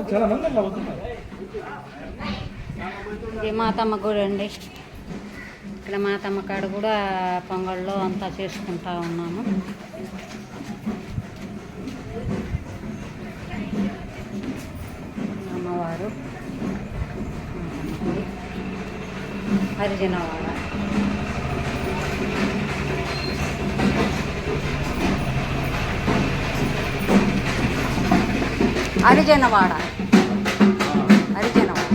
చాలా మంది అవుతున్నారు. ఇది మాతమ్మ గుడి అండి. ఇక్కడ మాతమ్మ కాడ కూడా పొంగళ్ళు అంతా చేసుకుంటా ఉన్నాము. అమ్మవారు హరిజనవాడ. హరిజనవాడ హరిజనవాడ.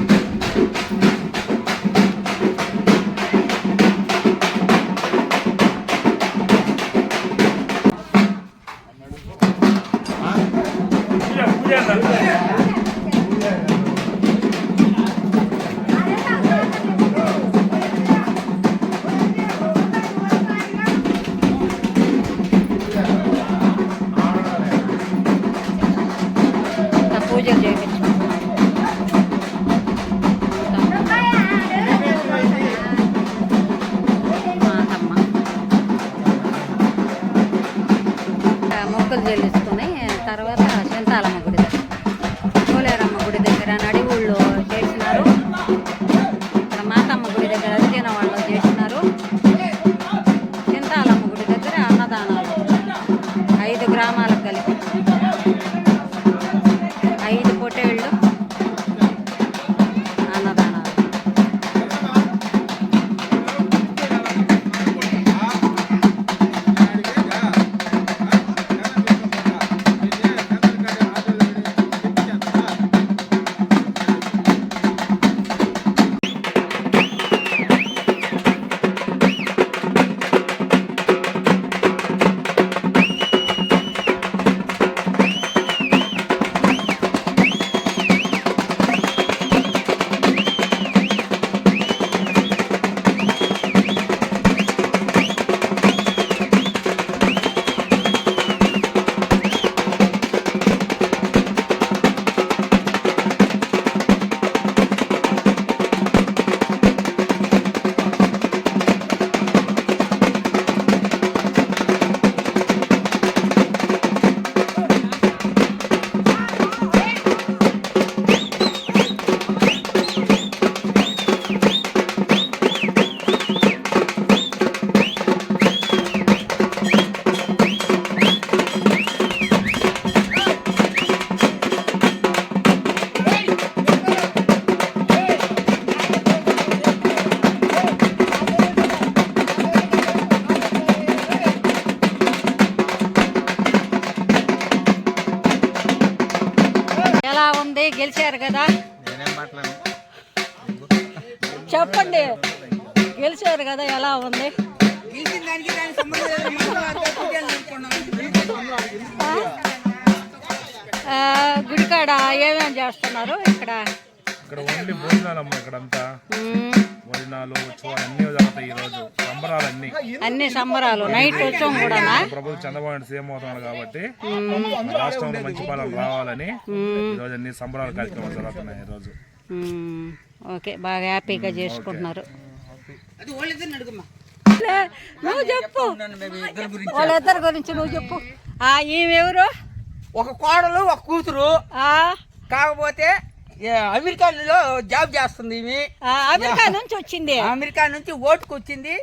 పూజలు చేయించుకుంటున్నాను. మాతమ్మ మొక్కలు చెల్లించుకొని తర్వాత చింతాలమ్మ గుడి దగ్గర, పోలేరమ్మ గుడి దగ్గర నడివుళ్ళు చేసినారు. ఇక్కడ మాతమ్మ గుడి దగ్గర హరిజనవాడలో చేసినారు. చింతాలమ్మ గుడి దగ్గర అన్నదానాలు 5 గ్రామాలకు కలిపి 5 పొట్టేళ్ళు అన్నదానాలు. ఎలా ఉంది? గెలిచారు కదా, చెప్పండి. గెలిచారు కదా, ఎలా ఉంది? గుడికాడ ఏమేమి చేస్తున్నారు? ఇక్కడ ఓన్లీ భోజనాలమ్మా. ఇక్కడంతా భోజనాలు అన్ని జరుగుతాయి. ఈ రోజు సంబరాలన్నీ, అన్ని సంబరాలు. నైట్ వచ్చాం కూడా. ప్రభుత్వం చంద్రబాబు సీఎం అవుతున్నాడు కాబట్టి రాష్ట్రంలో మంచి పాలన రావాలని ఈ రోజు అన్ని సంబరాల కార్యక్రమాలు జరుగుతున్నాయి. ఈ రోజు ఓకే, బాగా హ్యాపీగా చేసుకుంటున్నారు. నువ్వు చెప్పు, వాళ్ళిద్దరి గురించి నువ్వు చెప్పు. ఈమెవరు? ఒక కోడలు, ఒక కూతురు. కాకపోతే అమెరికాలో జాబ్ చేస్తుంది. అమెరికా నుంచి వచ్చింది. అమెరికా నుంచి ఓటుకు వచ్చింది.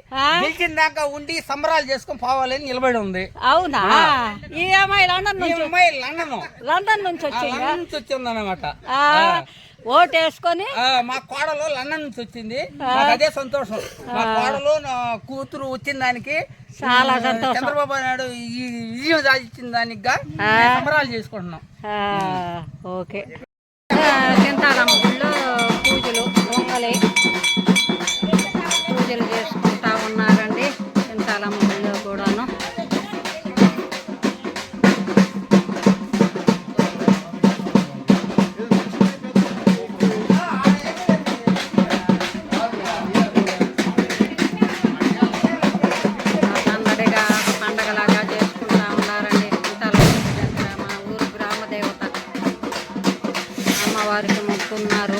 గెలిచిన దాకా ఉండి సంబరాలు చేసుకుని పోవాలని నిలబడి ఉంది. అవునా? ఈ అమ్మాయి లండన్ నుంచి, లండన్ నుంచి వచ్చింది అన్నమాట. ఓటు వేసుకొని మా కోడలు లండన్ నుంచి వచ్చింది. అదే సంతోషం. మా కోడలు నా కూతురు వచ్చిన దానికి చాలా సంతోషం. చంద్రబాబు నాయుడు ఈ విజయం సాధించిన దానికి సంబరాలు చేసుకుంటున్నాం. ఓకే. చింతాలమ్మ గుళ్ళో పూజలు, పొంగలి పూజలు చేసుకుంటా ఉన్నారండి చింతాలమ్మ గుళ్ళో కూడాను. సందడిగా పండగలాగా చేసుకుంటా ఉన్నారండి చింతాలమ్మ దగ్గర. మా ఊరు గ్రామ దేవత అమ్మవారికి మొక్కున్నారు.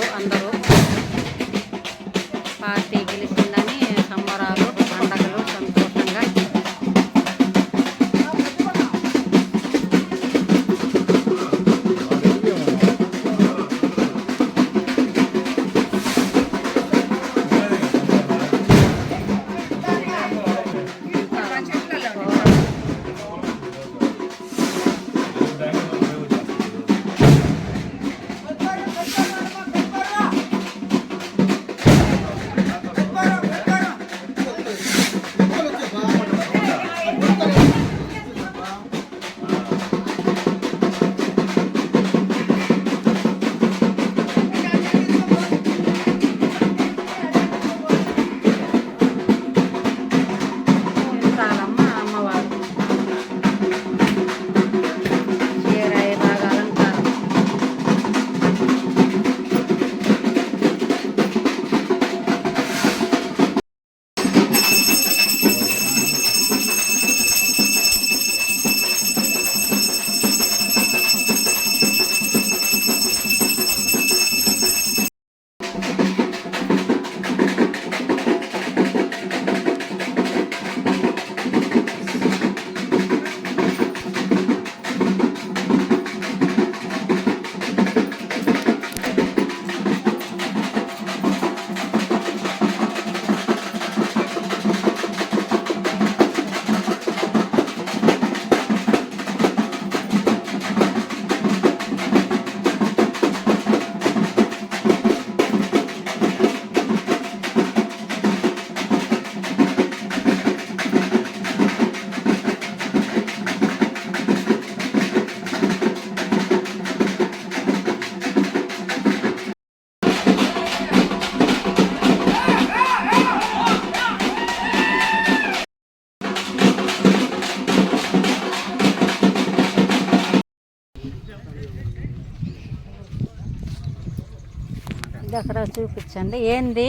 ఇది అక్కడ చూపించండి. ఏంది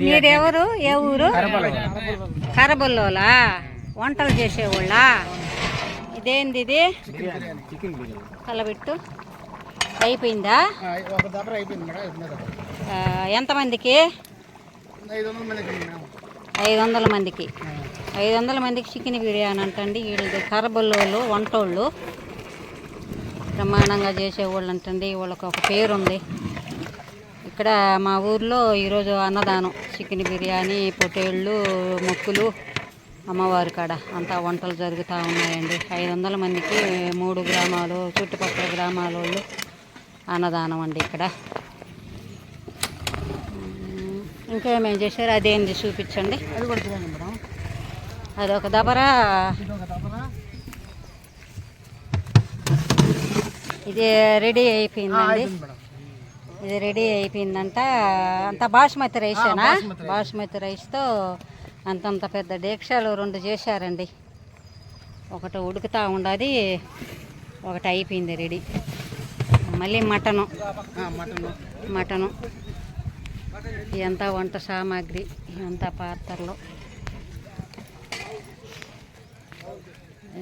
మీరెవరు? ఏ ఊరు? కరబొల్లోలా వంటలు చేసేవాళ్ళ? ఇదేంది ఇది? కలబెట్టు. అయిపోయిందా? ఎంతమందికి? 500 మందికి. 500 మందికి చికెన్ బిర్యానీ అంటండి. వీళ్ళది కరబొల్లోళ్ళు వంటోళ్ళు బ్రహ్మాండంగా చేసేవాళ్ళు అంటండి. వాళ్ళకి ఒక పేరు ఉంది. ఇక్కడ మా ఊర్లో ఈరోజు అన్నదానం, చికెన్ బిర్యానీ, పొటేళ్ళు, మొక్కులు, అమ్మవారి కాడ అంతా వంటలు జరుగుతూ ఉన్నాయండి. 500 మందికి 3 గ్రామాలు, చుట్టుపక్కల గ్రామాల వాళ్ళు అన్నదానం అండి ఇక్కడ. ఇంకేమేమి చేశారు? అదేంది చూపించండి. అదొక దబరా. ఇది రెడీ అయిపోయిందండి. ఇది రెడీ అయిపోయిందంట. అంత బాస్మతి రైసేనా? బాస్మతి రైస్తో అంతంత పెద్ద డేక్షాలు 2 చేశారండి. ఒకటి ఉడుకుతూ ఉండదు, ఒకటి అయిపోయింది రెడీ. మళ్ళీ మటను ఇదంతా వంట సామాగ్రి, ఇదంతా పాత్రలు,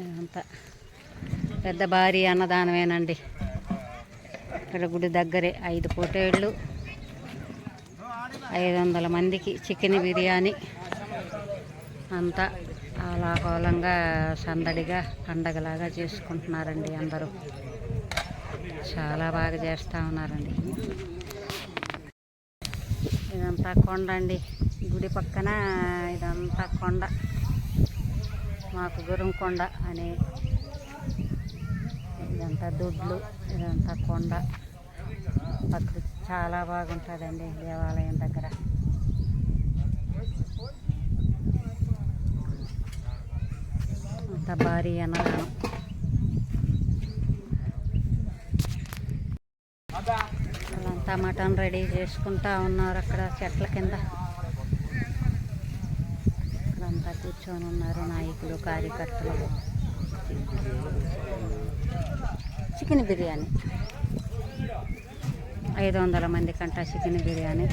ఇదంతా పెద్ద భారీ అన్నదానమేనండి. ఇక్కడ గుడి దగ్గరే 5 పొటేళ్ళు, 500 మందికి చికెన్ బిర్యానీ, అంతా అలాకోలంగా సందడిగా పండగలాగా చేసుకుంటున్నారండి. అందరూ చాలా బాగా చేస్తూ ఉన్నారండి. ఇదంతా కొండ అండి. గుడి పక్కన ఇదంతా కొండ, మాకు గురంకొండ అనే. ఇదంతా దొడ్లు, ఇదంతా కొండ. ప్రకృతి చాలా బాగుంటుందండి దేవాలయం దగ్గర. అంత భారీ అన్నదానం. వాళ్ళంతా మటన్ రెడీ చేసుకుంటా ఉన్నారు అక్కడ చెట్ల కింద. అక్కడంతా కూర్చొని ఉన్నారు నాయకులు, కార్యకర్తలు. చికెన్ బిర్యానీ 500 మంది కంట చికెన్ బిర్యానీ.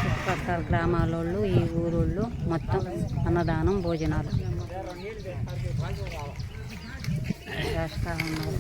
చుట్టుపక్కల గ్రామాల వాళ్ళు, ఈ ఊరోళ్ళు మొత్తం అన్నదానం, భోజనాలు చేస్తూ ఉన్నారు.